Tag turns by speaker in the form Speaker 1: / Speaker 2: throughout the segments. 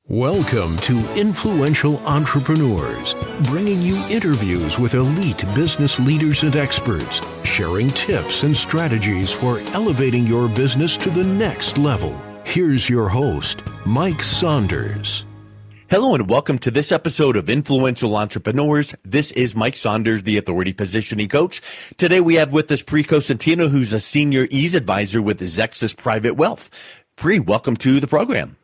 Speaker 1: Welcome to Influential Entrepreneurs, bringing you interviews with elite business leaders and experts, sharing tips and strategies for elevating your business to the next level. Here's your host, Mike Saunders.
Speaker 2: Hello and welcome to this episode of Influential Entrepreneurs. This is Mike Saunders, the Authority Positioning Coach. Today we have with us Pri Cosentino, who's a Senior E.A.S.E advisor with Xexis Private Wealth. Pri, welcome to the program.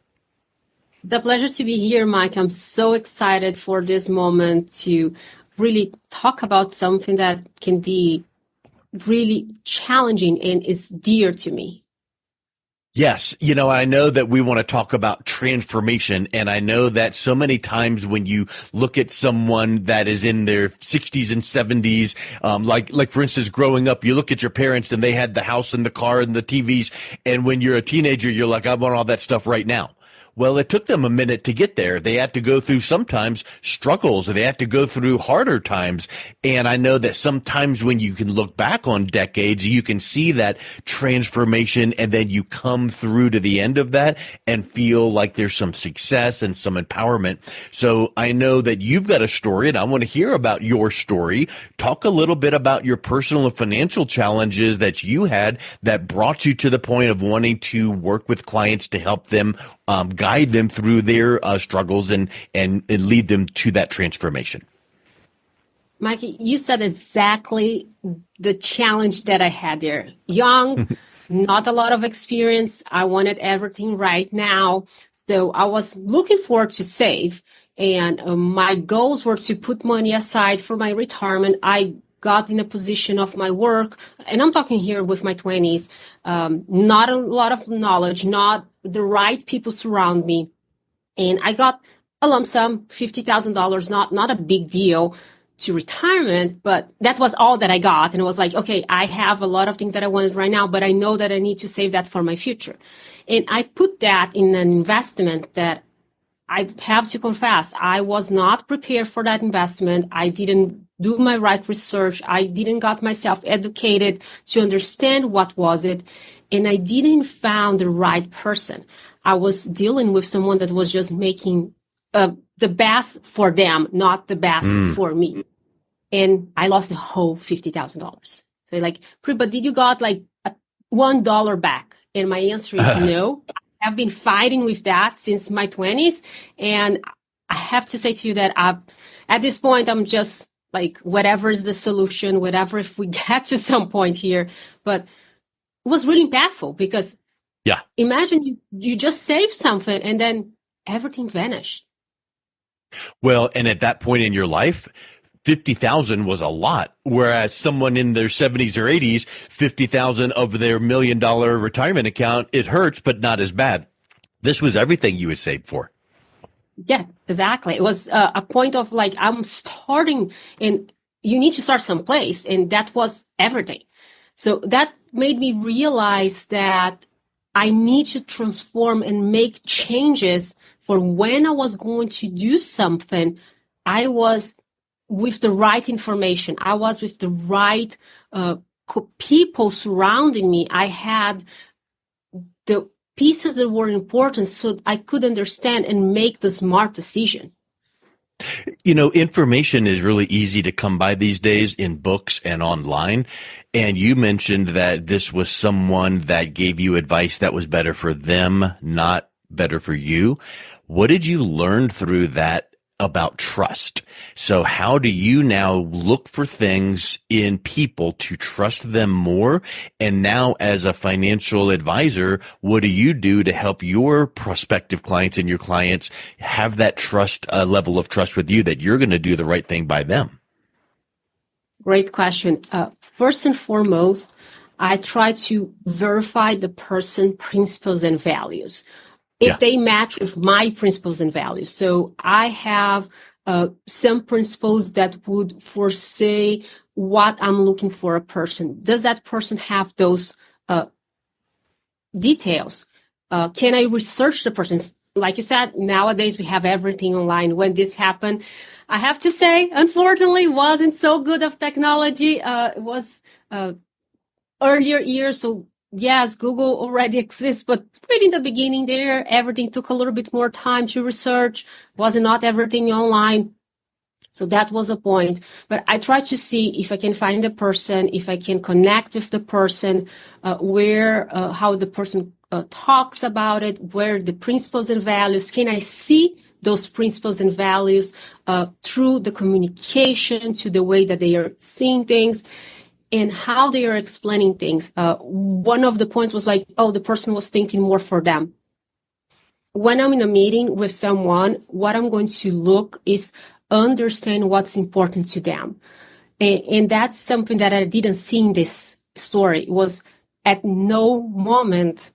Speaker 3: It's a pleasure to be here, Mike. I'm so excited for this moment to really talk about something that can be really challenging and is dear to me.
Speaker 2: Yes. I know that we want to talk about transformation, and I know that so many times when you look at someone that is in their 60s and 70s, like for instance, growing up, you look at your parents and they had the house and the car and the TVs. And when you're a teenager, you're like, I want all that stuff right now. Well, it took them a minute to get there. They had to go through sometimes struggles. They had to go through harder times. And I know that sometimes when you can look back on decades, you can see that transformation, and then you come through to the end of that and feel like there's some success and some empowerment. So I know that you've got a story, and I want to hear about your story. Talk a little bit about your personal and financial challenges that you had that brought you to the point of wanting to work with clients to help them guide them through their struggles and lead them to that transformation.
Speaker 3: Mikey, you said exactly the challenge that I had there. Young, not a lot of experience. I wanted everything right now. So I was looking forward to save, and my goals were to put money aside for my retirement. I got in a position of my work, and I'm talking here with my 20s, not a lot of knowledge, not the right people surround me. And I got a lump sum, $50,000, not a big deal to retirement, but that was all that I got. And it was like, okay, I have a lot of things that I wanted right now, but I know that I need to save that for my future. And I put that in an investment that I have to confess, I was not prepared for that investment. I didn't do my right research. I didn't got myself educated to understand what was it. And I didn't found the right person. I was dealing with someone that was just making the best for them, not the best for me. And I lost the whole $50,000. So like, but did you got like $1 back? And my answer is no. I've been fighting with that since my 20s. And I have to say to you that at this point, I'm just like, whatever is the solution, whatever, if we get to some point here. But it was really impactful because imagine you just saved something and then everything vanished.
Speaker 2: Well, and at that point in your life, 50,000 was a lot, whereas someone in their 70s or 80s, 50,000 of their $1 million retirement account, it hurts, but not as bad. This was everything you had saved for.
Speaker 3: Yeah, exactly. It was a point of like, I'm starting, and you need to start someplace, and that was everything. So that made me realize that I need to transform and make changes for when I was going to do something. I was with the right information. I was with the right people surrounding me. I had the pieces that were important so I could understand and make the smart decision.
Speaker 2: Information is really easy to come by these days in books and online. And you mentioned that this was someone that gave you advice that was better for them, not better for you. What did you learn through that about trust? So how do you now look for things in people to trust them more? And now as a financial advisor, what do you do to help your prospective clients and your clients have that trust, level of trust with you that you're going to do the right thing by them?
Speaker 3: Great question. First and foremost, I try to verify the person's principles and values. If they match with my principles and values. So I have some principles that would foresee what I'm looking for a person. Does that person have those details? Can I research the person? Like you said, nowadays we have everything online. When this happened, I have to say, unfortunately, wasn't so good of technology. It was earlier years, so yes, Google already exists, but right in the beginning there, everything took a little bit more time to research. Was not everything online. So that was a point. But I try to see if I can find the person, if I can connect with the person, how the person talks about it, where the principles and values, can I see those principles and values through the communication, to the way that they are seeing things and how they are explaining things. One of the points was like, oh, the person was thinking more for them. When I'm in a meeting with someone, what I'm going to look is understand what's important to them. And that's something that I didn't see in this story. It was at no moment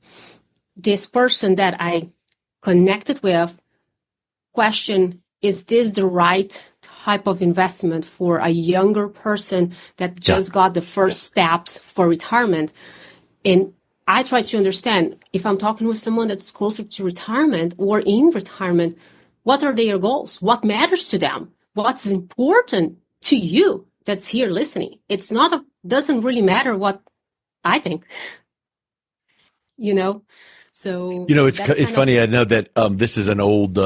Speaker 3: this person that I connected with question, is this the right type of investment for a younger person that just got the first steps for retirement? And I try to understand, if I'm talking with someone that's closer to retirement or in retirement, what are their goals? What matters to them? What's important to you that's here listening? It's not doesn't really matter what I think, you know? So
Speaker 2: It's funny. I know that this is an old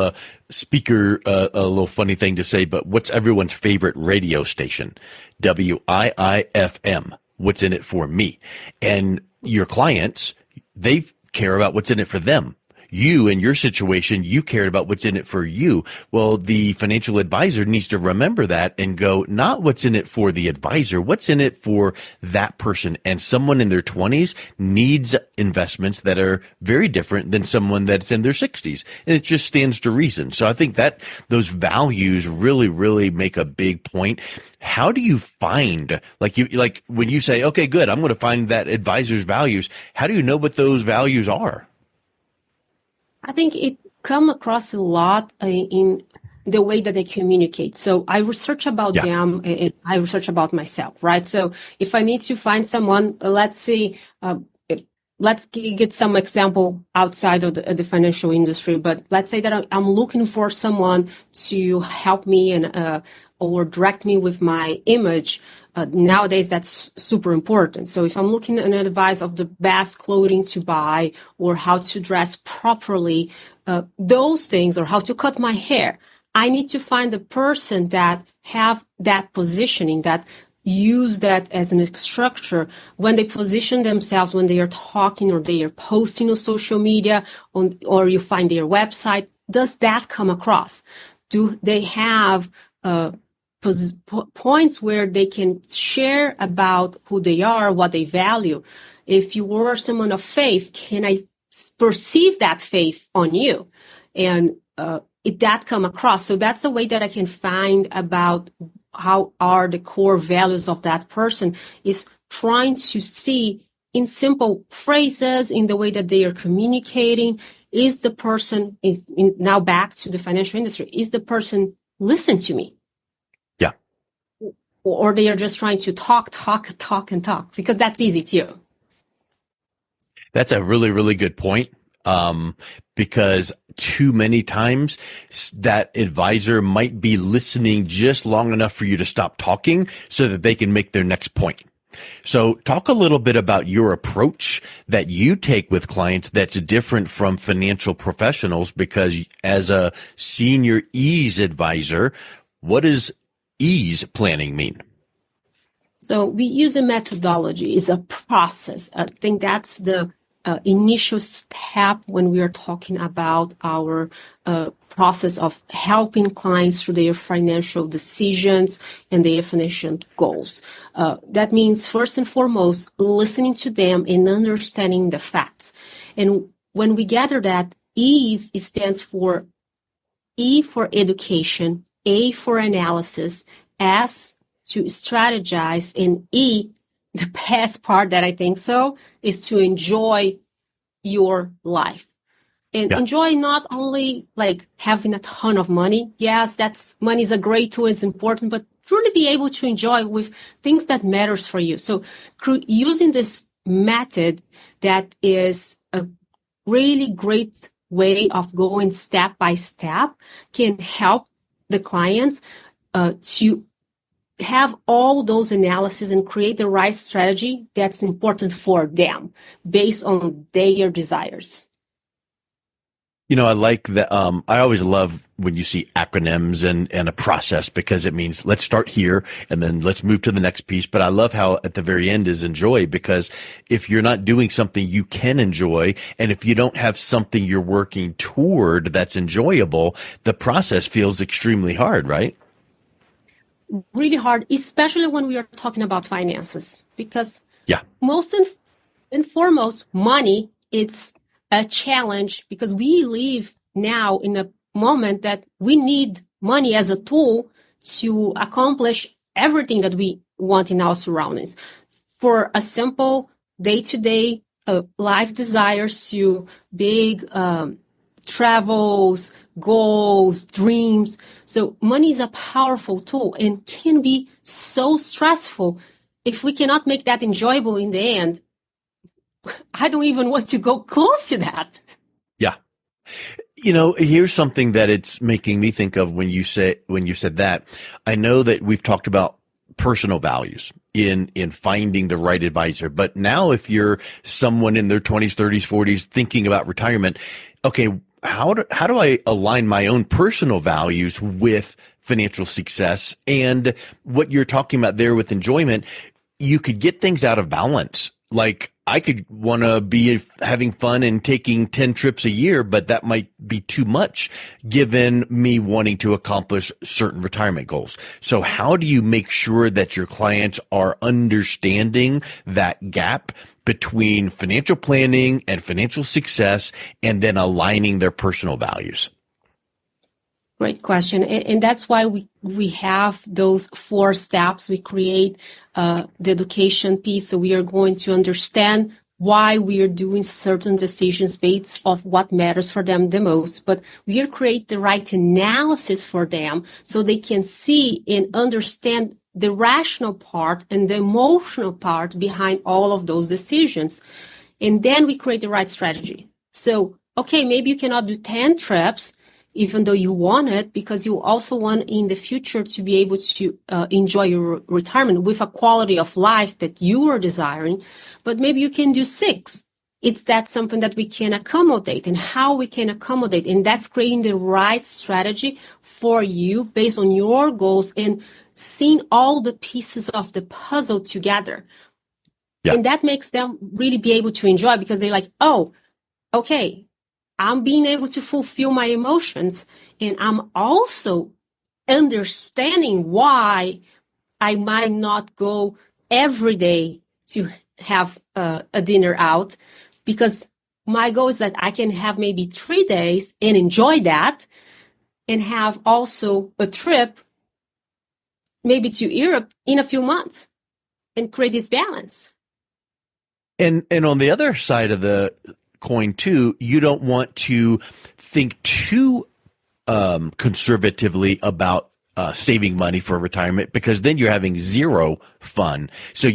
Speaker 2: speaker, a little funny thing to say, but what's everyone's favorite radio station? WIIFM. What's in it for me? And your clients, they care about what's in it for them. You, in your situation, you cared about what's in it for you. Well, the financial advisor needs to remember that and go, not what's in it for the advisor, what's in it for that person. And someone in their 20s needs investments that are very different than someone that's in their 60s. And it just stands to reason. So I think that those values really, really make a big point. How do you find, like when you say, okay, good, I'm going to find that advisor's values. How do you know what those values are?
Speaker 3: I think it come across a lot in the way that they communicate. So I research about them and I research about myself, right? So if I need to find someone, let's say, let's get some example outside of the financial industry, but let's say that I'm looking for someone to help me and or direct me with my image. Nowadays, that's super important. So if I'm looking at an advice of the best clothing to buy or how to dress properly, those things, or how to cut my hair, I need to find the person that have that positioning, that use that as an structure when they position themselves, when they are talking or they are posting on social media, or you find their website. Does that come across? Do they have points where they can share about who they are, what they value? If you were someone of faith, can I perceive that faith on you? And that come across. So that's a way that I can find about how are the core values of that person, is trying to see in simple phrases, in the way that they are communicating, is the person, now back to the financial industry, is the person listen to me?
Speaker 2: Yeah.
Speaker 3: Or they are just trying to talk, because that's easy too.
Speaker 2: That's a really, really good point. Because too many times that advisor might be listening just long enough for you to stop talking so that they can make their next point. So talk a little bit about your approach that you take with clients that's different from financial professionals, because as a senior E.A.S.E advisor, what does E.A.S.E planning mean?
Speaker 3: So we use a methodology, it's a process. I think that's the initial step when we are talking about our process of helping clients through their financial decisions and their financial goals. That means, first and foremost, listening to them and understanding the facts. And when we gather that, E stands for E for education, A for analysis, S to strategize, and E, the best part that I think so, is to enjoy your life. And enjoy not only like having a ton of money. Yes, money is a great tool, it's important, but truly be able to enjoy with things that matters for you. So using this method that is a really great way of going step by step can help the clients to have all those analyses and create the right strategy that's important for them based on their desires.
Speaker 2: I like that. I always love when you see acronyms and a process, because it means let's start here and then let's move to the next piece. But I love how at the very end is enjoy, because if you're not doing something you can enjoy, and if you don't have something you're working toward that's enjoyable, the process feels extremely hard, right?
Speaker 3: Really hard, especially when we are talking about finances, because
Speaker 2: Yeah.
Speaker 3: most and foremost, money, it's a challenge because we live now in a moment that we need money as a tool to accomplish everything that we want in our surroundings. For a simple day-to-day life desires to big travels, goals, dreams. So money is a powerful tool and can be so stressful if we cannot make that enjoyable in the end. I don't even want to go close to that.
Speaker 2: Yeah. Here's something that it's making me think of when you said that. I know that we've talked about personal values in finding the right advisor, but now if you're someone in their 20s, 30s, 40s thinking about retirement, okay, how do I align my own personal values with financial success? And what you're talking about there with enjoyment, you could get things out of balance. Like, I could want to be having fun and taking 10 trips a year, but that might be too much given me wanting to accomplish certain retirement goals. So how do you make sure that your clients are understanding that gap between financial planning and financial success, and then aligning their personal values?
Speaker 3: Great question. And that's why we have those 4 steps. We create the education piece. So we are going to understand why we are doing certain decisions based off what matters for them the most. But we are create the right analysis for them so they can see and understand the rational part and the emotional part behind all of those decisions. And then we create the right strategy. So, okay, maybe you cannot do 10 trips, even though you want it, because you also want in the future to be able to enjoy your retirement with a quality of life that you are desiring. But maybe you can do 6. It's that something that we can accommodate, and how we can accommodate. And that's creating the right strategy for you based on your goals and seeing all the pieces of the puzzle together. Yeah. And that makes them really be able to enjoy, because they're like, oh, okay, I'm being able to fulfill my emotions, and I'm also understanding why I might not go every day to have a dinner out, because my goal is that I can have maybe 3 days and enjoy that, and have also a trip maybe to Europe in a few months, and create this balance.
Speaker 2: And on the other side of the coin too, you don't want to think too conservatively about saving money for retirement, because then you're having zero fun. So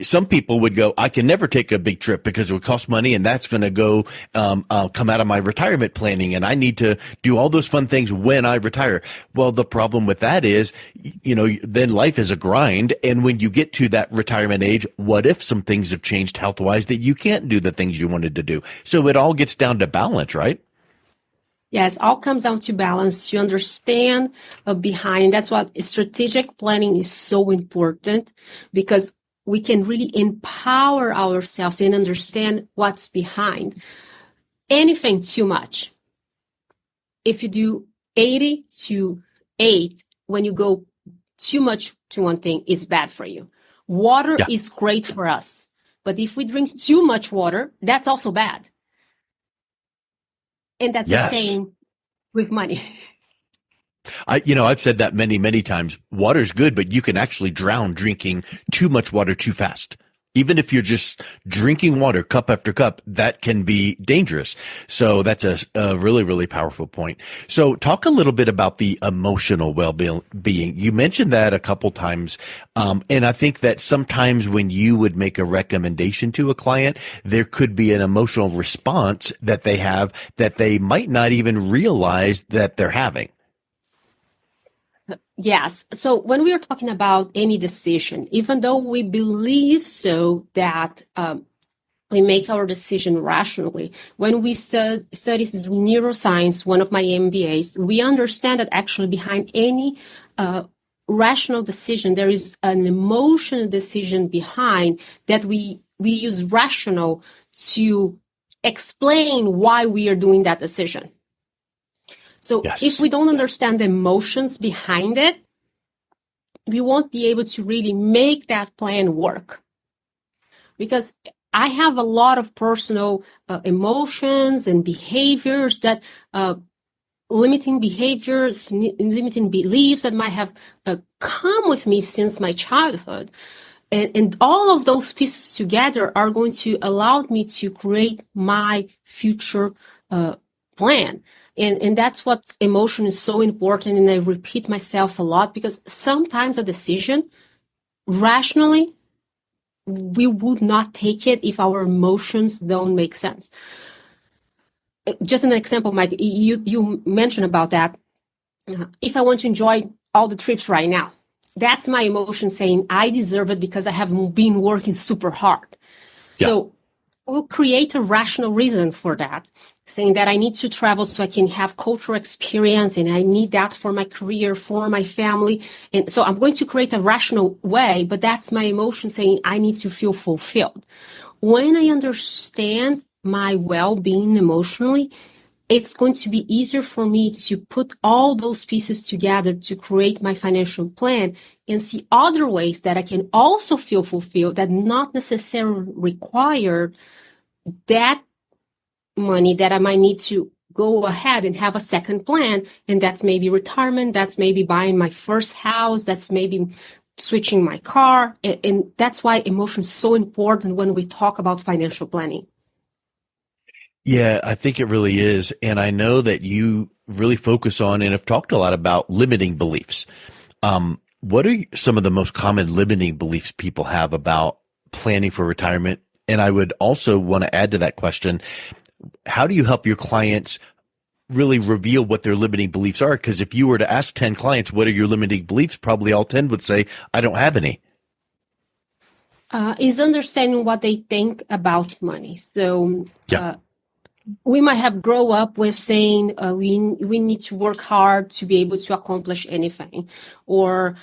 Speaker 2: some people would go, I can never take a big trip because it would cost money, and that's going to go come out of my retirement planning, and I need to do all those fun things when I retire. Well, the problem with that is, then life is a grind, and when you get to that retirement age, what if some things have changed health-wise that you can't do the things you wanted to do? So it all gets down to balance, right?
Speaker 3: Yes, all comes down to balance, to understand behind. That's what strategic planning is so important, because we can really empower ourselves and understand what's behind. Anything too much. If you do 80 to 8, when you go too much to one thing, is bad for you. Water is great for us, but if we drink too much water, that's also bad. And that's the same with money.
Speaker 2: I've said that many, many times. Water's good, but you can actually drown drinking too much water too fast. Even if you're just drinking water cup after cup, that can be dangerous. So that's a really, really powerful point. So talk a little bit about the emotional well-being. You mentioned that a couple times. And I think that sometimes when you would make a recommendation to a client, there could be an emotional response that they have that they might not even realize that they're having.
Speaker 3: Yes. So when we are talking about any decision, even though we believe so that we make our decision rationally, when we study neuroscience, one of my MBAs, we understand that actually behind any rational decision, there is an emotional decision behind that we use rational to explain why we are doing that decision. So if
Speaker 2: Yes.
Speaker 3: we don't understand the emotions behind it, we won't be able to really make that plan work. Because I have a lot of personal emotions and behaviors that limiting behaviors, limiting beliefs that might have come with me since my childhood. And all of those pieces together are going to allow me to create my future plan. And that's what emotion is so important. And I repeat myself a lot because sometimes a decision rationally, we would not take it if our emotions don't make sense. Just an example, Mike, you mentioned about that. If I want to enjoy all the trips right now, that's my emotion saying I deserve it because I have been working super hard.
Speaker 2: Yeah.
Speaker 3: So we'll create a rational reason for that, saying that I need to travel so I can have cultural experience and I need that for my career, for my family. And so I'm going to create a rational way, but that's my emotion saying I need to feel fulfilled. When I understand my well-being emotionally, it's going to be easier for me to put all those pieces together to create my financial plan and see other ways that I can also feel fulfilled that not necessarily require that money that I might need to go ahead and have a second plan. And that's maybe retirement. That's maybe buying my first house. That's maybe switching my car. And that's why emotion is so important when we talk about financial planning.
Speaker 2: Yeah, I think it really is. And I know that you really focus on and have talked a lot about limiting beliefs. What are some of the most common limiting beliefs people have about planning for retirement? And I would also want to add to that question, how do you help your clients really reveal what their limiting beliefs are? Because if you were to ask 10 clients, what are your limiting beliefs? Probably all 10 would say, I don't have any.
Speaker 3: Is understanding what they think about money. So
Speaker 2: Yeah.
Speaker 3: we might have grown up with saying we need to work hard to be able to accomplish anything, or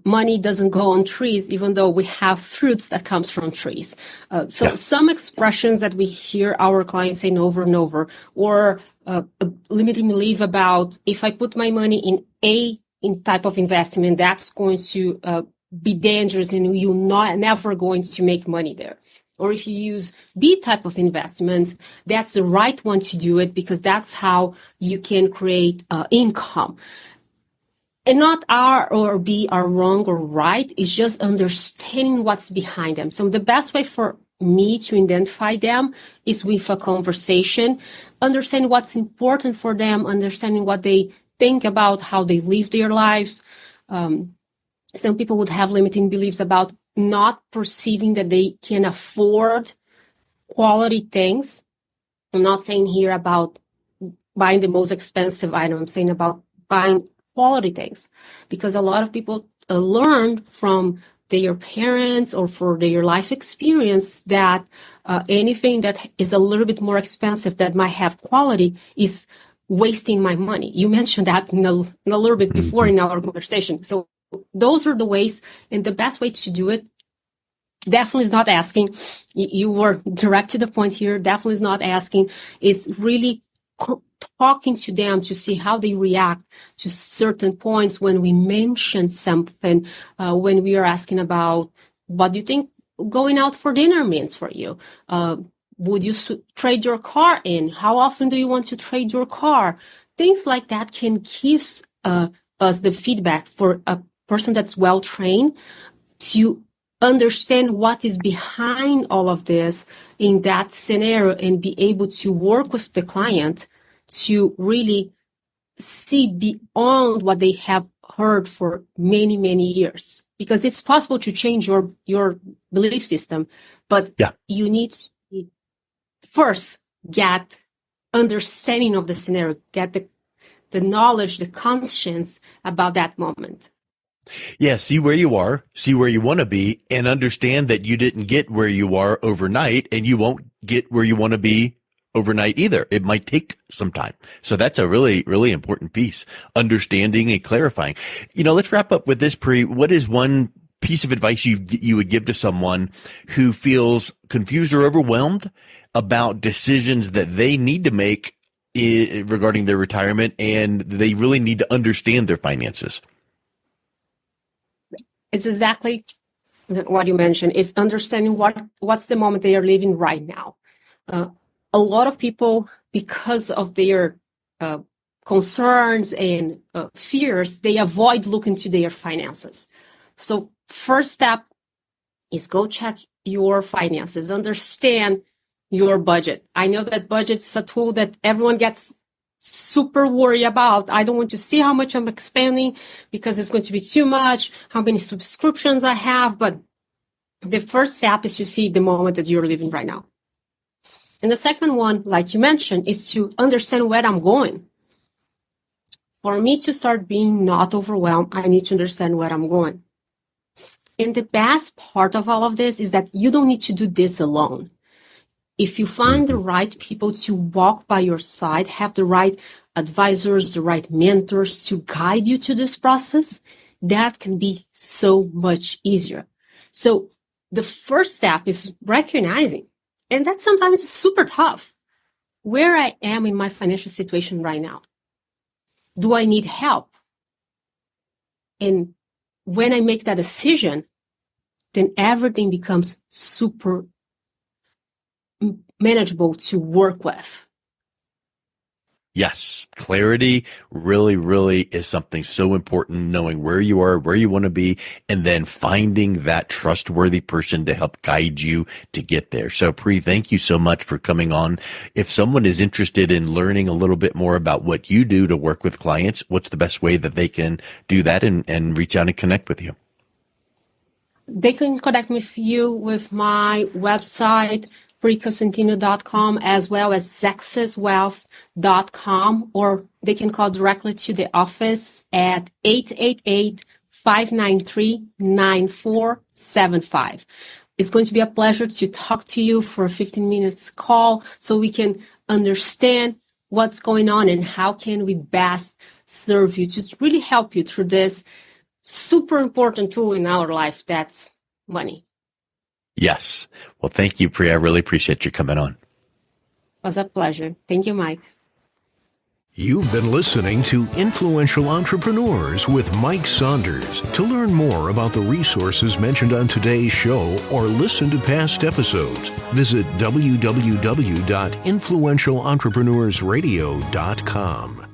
Speaker 3: money doesn't go on trees, even though we have fruits that comes from trees. So some expressions that we hear our clients saying over and over, or a limiting belief about if I put my money in type of investment, that's going to be dangerous and you're never going to make money there. Or if you use B type of investments, that's the right one to do it because that's how you can create income. And not R or B are wrong or right. It's just understanding what's behind them. So the best way for me to identify them is with a conversation, understand what's important for them, understanding what they think about, how they live their lives. Some people would have limiting beliefs about not perceiving that they can afford quality things. I'm not saying here about buying the most expensive item. I'm saying about buying quality things because a lot of people learn from their parents or for their life experience that anything that is a little bit more expensive that might have quality is wasting my money. You mentioned that in a little bit before in our conversation. So those are the ways, and the best way to do it definitely is not asking. You were direct to the point here. Definitely is not asking. It's really talking to them to see how they react to certain points when we mention something, when we are asking about what do you think going out for dinner means for you. Would you trade your car in? How often do you want to trade your car? Things like that can give us the feedback for a person that's well trained to understand what is behind all of this in that scenario and be able to work with the client to really see beyond what they have heard for many, many years. Because it's possible to change your belief system, but you need to first get understanding of the scenario, get the knowledge, the conscience about that moment.
Speaker 2: Yeah, see where you are, see where you want to be, and understand that you didn't get where you are overnight, and you won't get where you want to be overnight either. It might take some time. So that's a really, really important piece, understanding and clarifying. Let's wrap up with this, Pri. What is one piece of advice you would give to someone who feels confused or overwhelmed about decisions that they need to make regarding their retirement, and they really need to understand their finances?
Speaker 3: It's exactly what you mentioned, is understanding what's the moment they are living right now. A lot of people, because of their concerns and fears, they avoid looking to their finances. So first step is go check your finances, understand your budget. I know that budget's a tool that everyone gets super worried about. I don't want to see how much I'm expending because it's going to be too much, how many subscriptions I have. But the first step is to see the moment that you're living right now. And the second one, like you mentioned, is to understand where I'm going. For me to start being not overwhelmed, I need to understand where I'm going. And the best part of all of this is that you don't need to do this alone. If you find the right people to walk by your side, have the right advisors, the right mentors to guide you to this process, that can be so much easier. So the first step is recognizing, and that sometimes is super tough, where I am in my financial situation right now. Do I need help? And when I make that decision, then everything becomes super manageable to work with.
Speaker 2: Yes, clarity really, really is something so important, knowing where you are, where you want to be, and then finding that trustworthy person to help guide you to get there. So Pri, thank you so much for coming on. If someone is interested in learning a little bit more about what you do to work with clients, what's the best way that they can do that and reach out and connect with you?
Speaker 3: They can connect with you with my website, pricosentino.com, as well as xexiswealth.com, or they can call directly to the office at 888-593-9475. It's going to be a pleasure to talk to you for a 15 minutes call so we can understand what's going on and how can we best serve you to really help you through this super important tool in our life, that's money.
Speaker 2: Yes. Well, thank you, Pri. I really appreciate you coming on.
Speaker 3: It was a pleasure. Thank you, Mike.
Speaker 1: You've been listening to Influential Entrepreneurs with Mike Saunders. To learn more about the resources mentioned on today's show or listen to past episodes, visit www.influentialentrepreneurssradio.com.